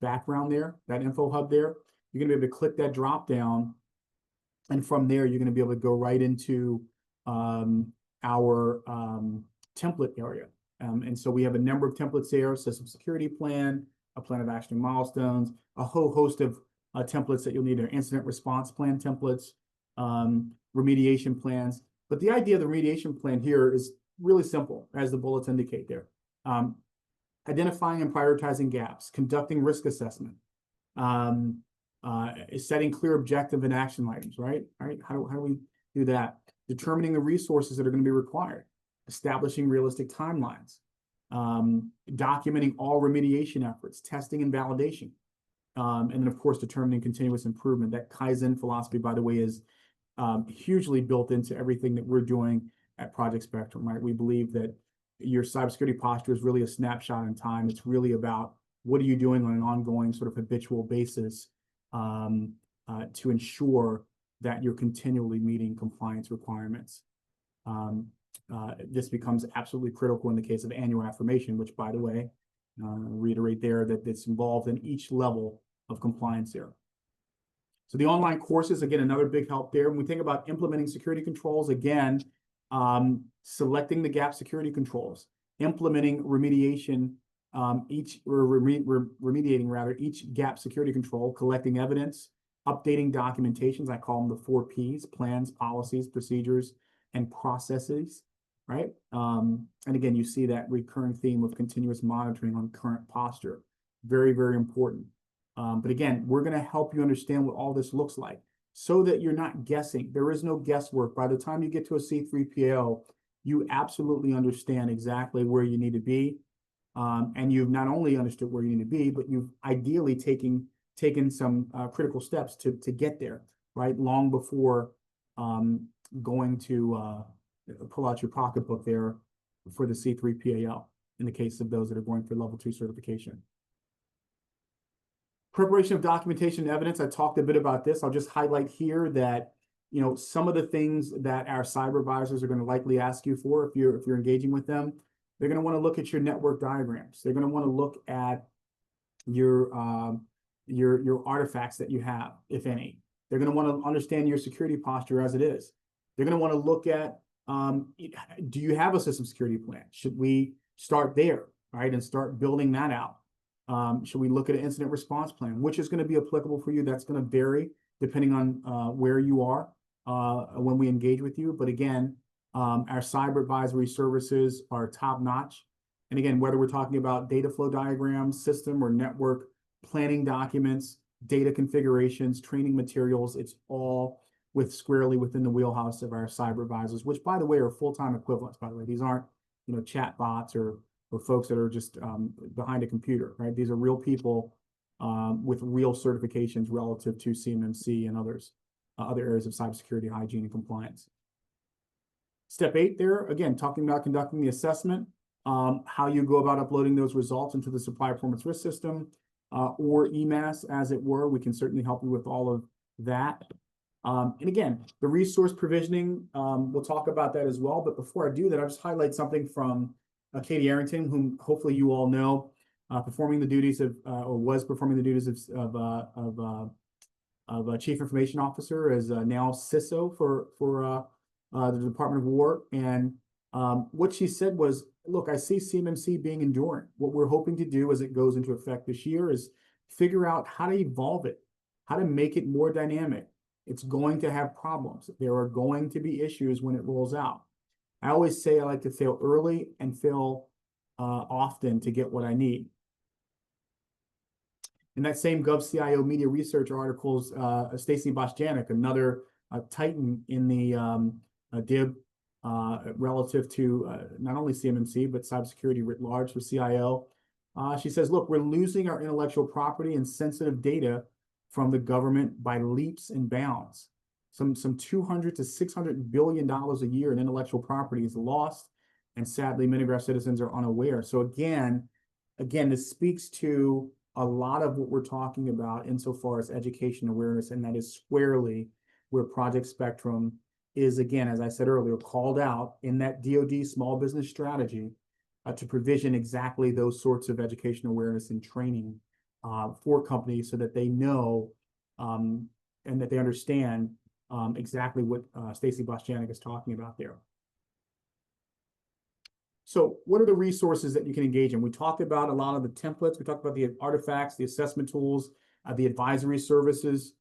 background there, that info hub there, you're going to be able to click that drop down. And from there, you're going to be able to go right into our template area. And so we have a number of templates there: system security plan, a plan of action and milestones, a whole host of templates that you'll need, there incident response plan templates, remediation plans. But the idea of the remediation plan here is really simple, as the bullets indicate there. Identifying and prioritizing gaps, conducting risk assessment, setting clear objective and action items, right? All right, how do we do that? Determining the resources that are going to be required, establishing realistic timelines, documenting all remediation efforts, testing and validation, and then of course determining continuous improvement. That Kaizen philosophy, by the way, is hugely built into everything that we're doing at Project Spectrum, right? We believe that your cybersecurity posture is really a snapshot in time. It's really about what are you doing on an ongoing sort of habitual basis to ensure that you're continually meeting compliance requirements. This becomes absolutely critical in the case of annual affirmation, which, by the way, reiterate there that it's involved in each level of compliance there. So the online courses, again, another big help there. When we think about implementing security controls, again, selecting the gap security controls, implementing remediation, remediating rather each gap security control, collecting evidence, updating documentations. I call them the 4 Ps: plans, policies, procedures, and processes, right? And again, you see that recurring theme of continuous monitoring on current posture. Very, very important. But again, we're going to help you understand what all this looks like so that you're not guessing. There is no guesswork. By the time you get to a C3PAO, you absolutely understand exactly where you need to be. And you've not only understood where you need to be, but you've ideally taken some critical steps to get there, right? Long before going to pull out your pocketbook there for the C3PAO in the case of those that are going for level 2 certification. Preparation of documentation and evidence. I talked a bit about this. I'll just highlight here that, you know, some of the things that our cyber advisors are going to likely ask you for if you're engaging with them. They're going to want to look at your network diagrams. They're going to want to look at your artifacts that you have, if any. They're going to want to understand your security posture as it is. They're going to want to look at, do you have a system security plan? Should we start there, right, and start building that out? Should we look at an incident response plan, which is going to be applicable for you? That's going to vary depending on where you are when we engage with you. But again, our cyber advisory services are top notch. And again, whether we're talking about data flow diagrams, system or network planning documents, data configurations, training materials, it's all squarely within the wheelhouse of our cyber advisors, which, by the way, are full-time equivalents. By the way, these aren't, you know, chat bots or folks that are just behind a computer, right? These are real people with real certifications relative to CMMC and other areas of cybersecurity, hygiene, and compliance. Step 8 there, again, talking about conducting the assessment, how you go about uploading those results into the Supplier Performance Risk System or EMAS, as it were. We can certainly help you with all of that. And again, the resource provisioning, we'll talk about that as well. But before I do that, I'll just highlight something from Katie Arrington, whom hopefully you all know, performing the duties of, or was performing the duties of Chief Information Officer, as now CISO for the Department of War. And what she said was, look, I see CMMC being enduring. What we're hoping to do as it goes into effect this year is figure out how to evolve it, how to make it more dynamic. It's going to have problems. There are going to be issues when it rolls out. I always say I like to fail early and fail often to get what I need. In that same GovCIO Media Research articles, Stacy Bostjanek, another titan in the DIB relative to not only CMMC, but cybersecurity writ large for CIO. She says, look, we're losing our intellectual property and sensitive data from the government by leaps and bounds. Some $200 to $600 billion a year in intellectual property is lost, and sadly, many of our citizens are unaware. So again, this speaks to a lot of what we're talking about insofar as education awareness, and that is squarely where Project Spectrum is, again, as I said earlier, called out in that DoD small business strategy to provision exactly those sorts of education awareness and training for companies so that they know and that they understand exactly what Stacy Bostjanek is talking about there. So what are the resources that you can engage in? We talked about a lot of the templates. We talked about the artifacts, the assessment tools, the advisory services,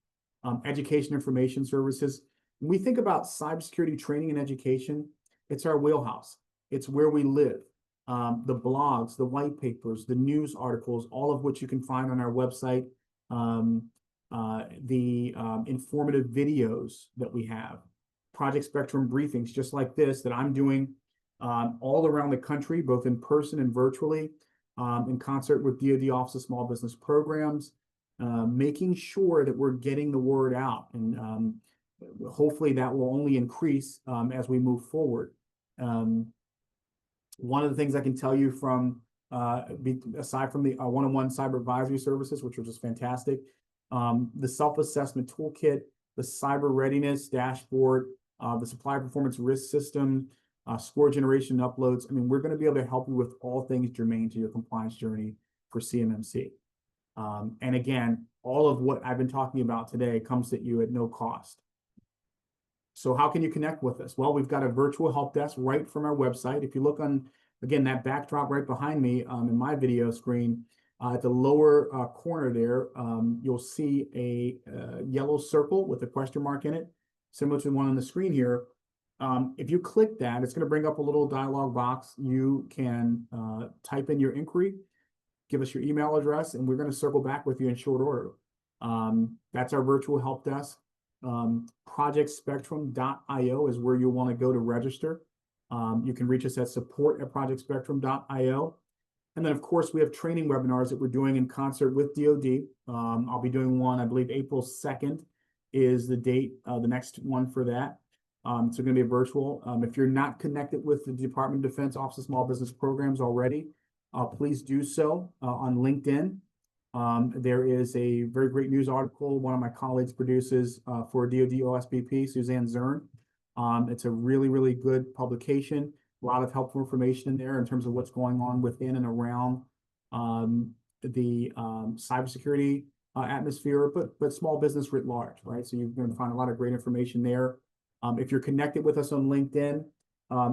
education information services. When we think about cybersecurity training and education, it's our wheelhouse. It's where we live. The blogs, the white papers, the news articles, all of which you can find on our website, the informative videos that we have, Project Spectrum briefings just like this that I'm doing all around the country, both in person and virtually, in concert with DoD Office of Small Business Programs, making sure that we're getting the word out. And hopefully that will only increase as we move forward. One of the things I can tell you from aside from the one-on-one cyber advisory services, which are just fantastic, the self-assessment toolkit, the cyber readiness dashboard, the supply performance risk system, score generation and uploads. I mean, we're going to be able to help you with all things germane to your compliance journey for CMMC. And again, all of what I've been talking about today comes at you at no cost. So how can you connect with us? Well, we've got a virtual help desk right from our website. If you look on, again, that backdrop right behind me in my video screen, at the lower corner there, you'll see a yellow circle with a question mark in it, similar to the one on the screen here. If you click that, it's going to bring up a little dialog box. You can type in your inquiry, give us your email address, and we're going to circle back with you in short order. That's our virtual help desk. Projectspectrum.io is where you'll want to go to register. You can reach us at support@projectspectrum.io. And then, of course, we have training webinars that we're doing in concert with DoD. I'll be doing one, I believe April 2nd is the date, the next one for that. It's going to be virtual. If you're not connected with the Department of Defense Office of Small Business Programs already, please do so on LinkedIn. There is a very great news article one of my colleagues produces for DoD OSBP, Suzanne Zern. It's a really, really good publication. A lot of helpful information in there in terms of what's going on within and around the cybersecurity atmosphere, but small business writ large, right? So you're going to find a lot of great information there. If you're connected with us on LinkedIn,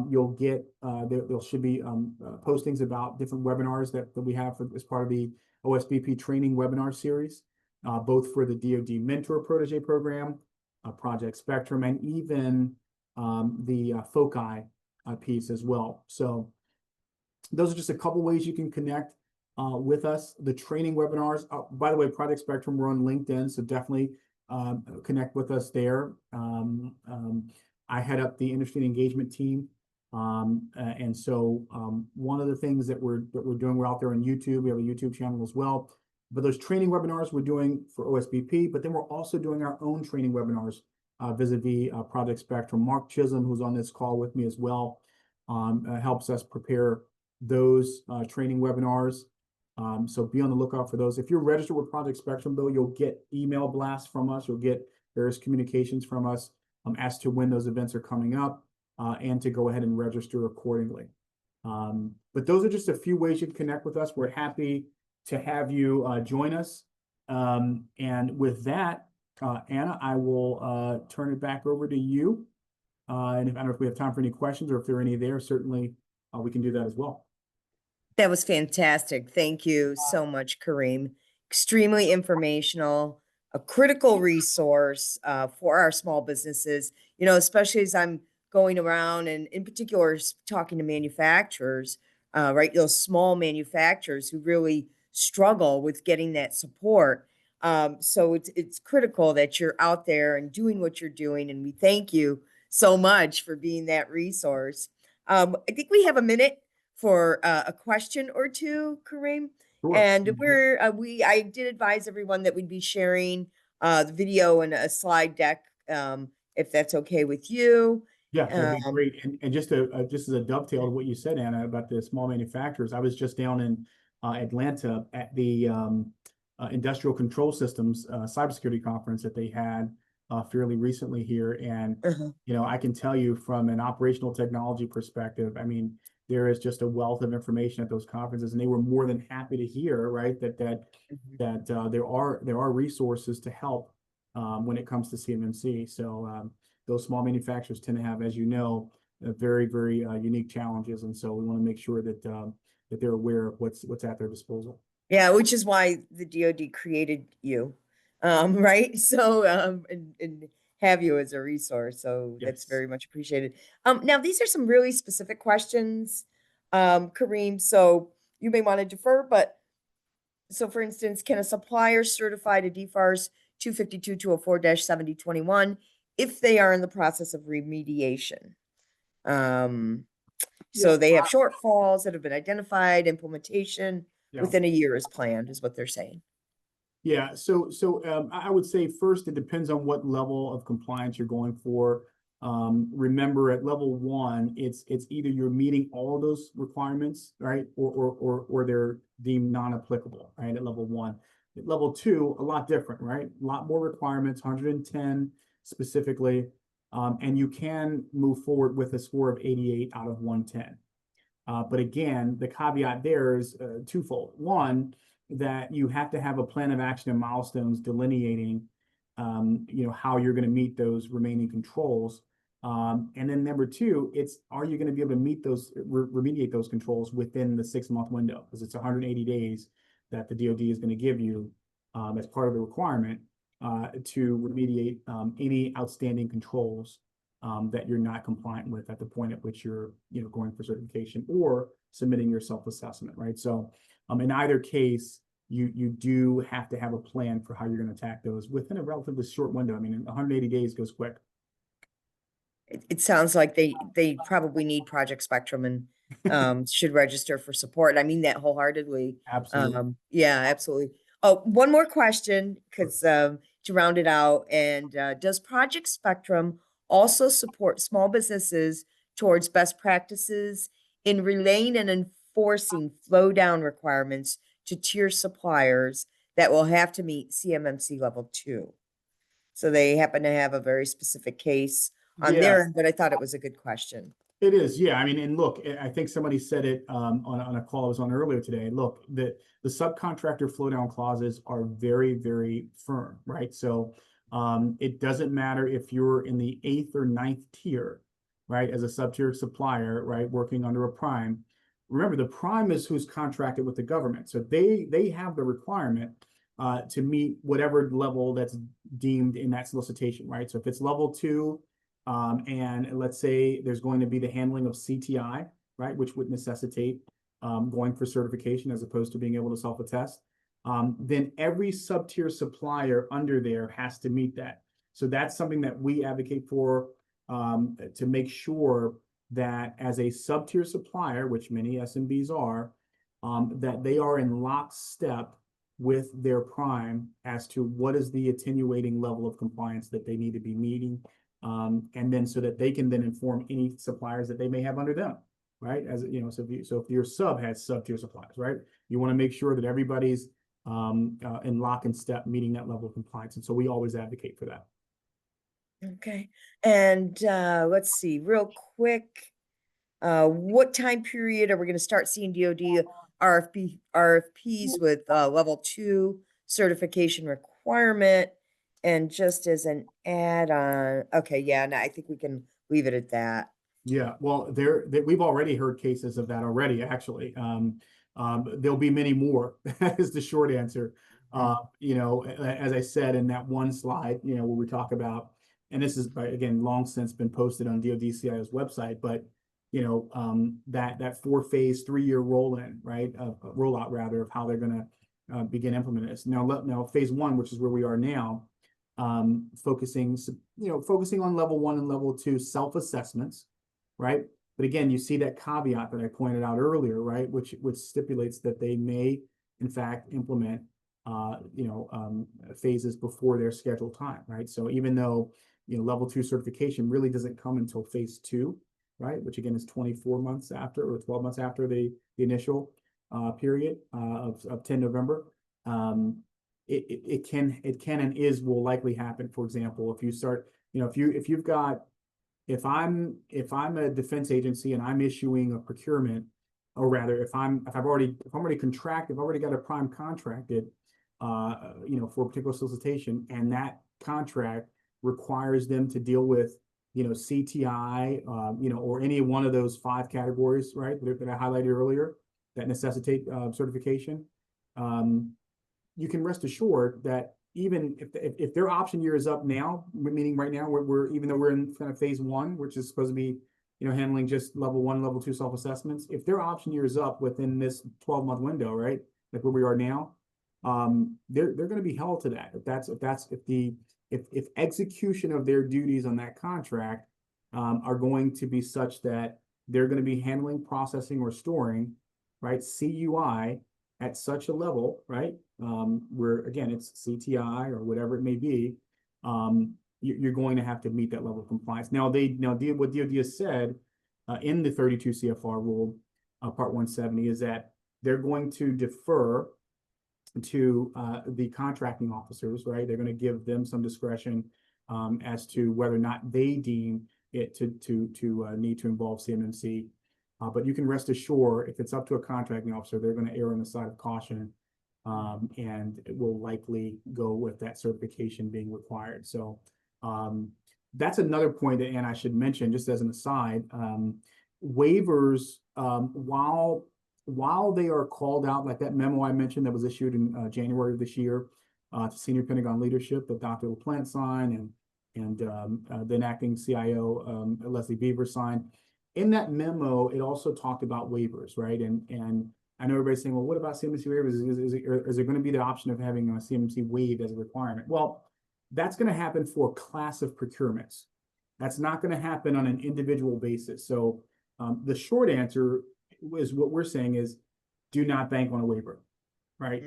you'll get there should be postings about different webinars that we have as part of the OSBP training webinar series, both for the DoD Mentor Protege Program, Project Spectrum, and even the FOCI piece as well. So those are just a couple ways you can connect with us. The training webinars, by the way, Project Spectrum, we're on LinkedIn, so definitely connect with us there. I head up the industry engagement team. And so one of the things that we're doing, we're out there on YouTube. We have a YouTube channel as well. But those training webinars we're doing for OSBP, but then we're also doing our own training webinars vis-a-vis Project Spectrum. Mark Chisholm, who's on this call with me as well, helps us prepare those training webinars. So be on the lookout for those. If you're registered with Project Spectrum, though, you'll get email blasts from us. You'll get various communications from us as to when those events are coming up and to go ahead and register accordingly. But those are just a few ways you can connect with us. We're happy to have you join us. And with that, Anna, I will turn it back over to you. And I don't know if we have time for any questions or if there are any there, certainly we can do that as well. That was fantastic. Thank you so much, Kareem. Extremely informational, a critical resource for our small businesses, you know, especially as I'm going around and in particular talking to manufacturers, right? Those small manufacturers who really struggle with getting that support. So it's critical that you're out there and doing what you're doing. And we thank you so much for being that resource. I think we have a minute for a question or two, Kareem. Sure. And I did advise everyone that we'd be sharing the video and a slide deck, if that's okay with you. Yeah, that'd be great. And just as a dovetail to what you said, Anna, about the small manufacturers, I was just down in Atlanta at the Industrial Control Systems cybersecurity conference that they had fairly recently here. And, you know, I can tell you from an operational technology perspective, I mean, there is just a wealth of information at those conferences, and they were more than happy to hear, right, that there are resources to help when it comes to CMMC. So those small manufacturers tend to have, as you know, very, very unique challenges, and so we want to make sure that that they're aware of what's at their disposal. Yeah, which is why the DoD created you, right? So and have you as a resource. So that's very much appreciated. Now these are some really specific questions, Kareem. So you may want to defer, but so for instance, can a supplier certify to DFARS 252-204-7021 if they are in the process of remediation? So they have shortfalls that have been identified, implementation within a year is planned, is what they're saying. Yeah, so I would say first, it depends on what level of compliance you're going for. remember at level one, it's either you're meeting all those requirements, right, or they're deemed non-applicable, right, at level one. At level two, a lot different, right? A lot more requirements, 110 specifically, and you can move forward with a score of 88 out of 110. But again, the caveat there is twofold. One, that you have to have a plan of action and milestones delineating, how you're going to meet those remaining controls. And then number two, it's are you going to be able to meet those, remediate those controls within the 6-month window? Because it's 180 days that the DoD is going to give you as part of the requirement to remediate any outstanding controls that you're not compliant with at the point at which you're going for certification or submitting your self-assessment, right? So in either case, you do have to have a plan for how you're going to attack those within a relatively short window. I mean, 180 days goes quick. It sounds like they probably need Project Spectrum and should register for support. I mean that wholeheartedly. Absolutely. Yeah, absolutely. Oh, one more question, because to round it out, and does Project Spectrum also support small businesses towards best practices in relaying and enforcing flow down requirements to tier suppliers that will have to meet CMMC level 2? So they happen to have a very specific case on Yeah, their end, but I thought it was a good question. it is. Yeah. I mean, and look, I think somebody said it on a call I was on earlier today. Look, the subcontractor flow down clauses are very, very firm, right? So it doesn't matter if you're in the 8th or 9th tier, right, as a sub-tier supplier, right, working under a prime. Remember, the prime is who's contracted with the government. So they have the requirement to meet whatever level that's deemed in that solicitation, right? So if it's level 2, and let's say there's going to be the handling of CTI, right, which would necessitate going for certification as opposed to being able to self-attest, then every sub-tier supplier under there has to meet that. So that's something that we advocate for to make sure that as a sub-tier supplier, which many SMBs are, that they are in lockstep with their prime as to what is the attenuating level of compliance that they need to be meeting, and then so that they can then inform any suppliers that they may have under them, right? As you know, so if your sub has sub-tier suppliers, right, you want to make sure that everybody's in lock and step meeting that level of compliance, and so we always advocate for that. Okay. And let's see, real quick, what time period are we going to start seeing DoD RFPs with level 2 certification requirement? And just as an add-on, okay, yeah, no, I think we can leave it at that. Yeah, well, we've already heard cases of that already, actually. There'll be many more, is the short answer. As I said in that one slide, where we talk about, and this is, again, long since been posted on DoDCIO's website, but, that 4-phase, 3-year roll-in, right, rollout rather, of how they're going to begin implementing this. Now, phase 1, which is where we are now, focusing on level 1 and level 2 self-assessments, right? But again, you see that caveat that I pointed out earlier, right? Which stipulates that they may, in fact, implement, phases before their scheduled time, right? So even though, level 2 certification really doesn't come until phase 2, right? Which again is 24 months after or 12 months after the initial period of 10 November. It can and will likely happen. For example, if you start, if I'm a defense agency and I'm issuing a procurement, or rather, if I'm already contracted, I've already got a prime contracted, for a particular solicitation, and that contract requires them to deal with, CTI, or any one of those 5 categories, right, that I highlighted earlier that necessitate certification. You can rest assured that even if their option year is up now, meaning right now we're even though we're in kind of phase 1, which is supposed to be, handling just level 1, level 2 self-assessments, if their option year is up within this 12-month window, right, like where we are now, they're going to be held to that. If execution of their duties on that contract are going to be such that they're going to be handling, processing, or storing, right, CUI at such a level, right, where again it's CTI or whatever it may be, you're going to have to meet that level of compliance. Now, what DoD has said in the 32 CFR rule, Part 170, is that they're going to defer to the contracting officers, right? They're going to give them some discretion as to whether or not they deem it to need to involve CMMC. But you can rest assured, if it's up to a contracting officer, they're going to err on the side of caution, and it will likely go with that certification being required. So that's another point that, and I should mention, just as an aside, waivers, while they are called out, like that memo I mentioned that was issued in January of this year to senior Pentagon leadership that Dr. LaPlante signed and then acting CIO Leslie Beaver signed. In that memo, it also talked about waivers, right? And I know everybody's saying, well, what about CMMC waivers? Is there going to be the option of having a CMMC waived as a requirement? Well, that's going to happen for a class of procurements. That's not going to happen on an individual basis. So the short answer is what we're saying is do not bank on a waiver, right?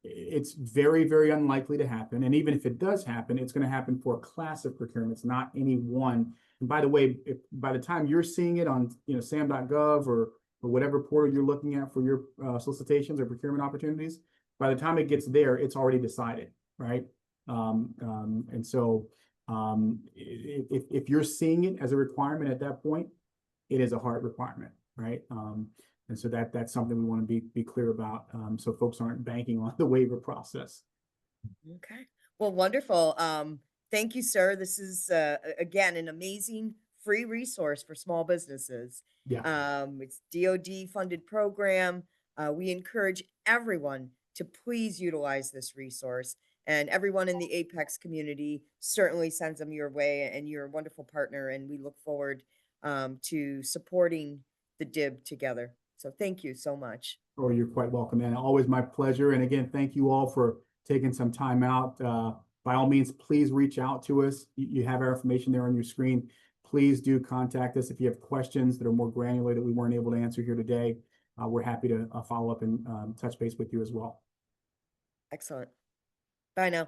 It's very, very unlikely to happen. And even if it does happen, it's going to happen for a class of procurements, not any one. And by the way, by the time you're seeing it on sam.gov or whatever portal you're looking at for your solicitations or procurement opportunities, by the time it gets there, it's already decided, right? And so if you're seeing it as a requirement at that point, it is a hard requirement, right? And so that's something we want to be clear about, so folks aren't banking on the waiver process. Okay. Well, wonderful. Thank you, sir. This is again an amazing free resource for small businesses. Yeah. It's DoD funded program. We encourage everyone to please utilize this resource, and everyone in the Apex community certainly sends them your way, and you're a wonderful partner, and we look forward to supporting the DIB together. So thank you so much. Oh, you're quite welcome, and always my pleasure. And again, thank you all for taking some time out. By all means, please reach out to us. You have our information there on your screen. Please do contact us if you have questions that are more granular that we weren't able to answer here today. We're happy to follow up and touch base with you as well. Excellent. Bye now.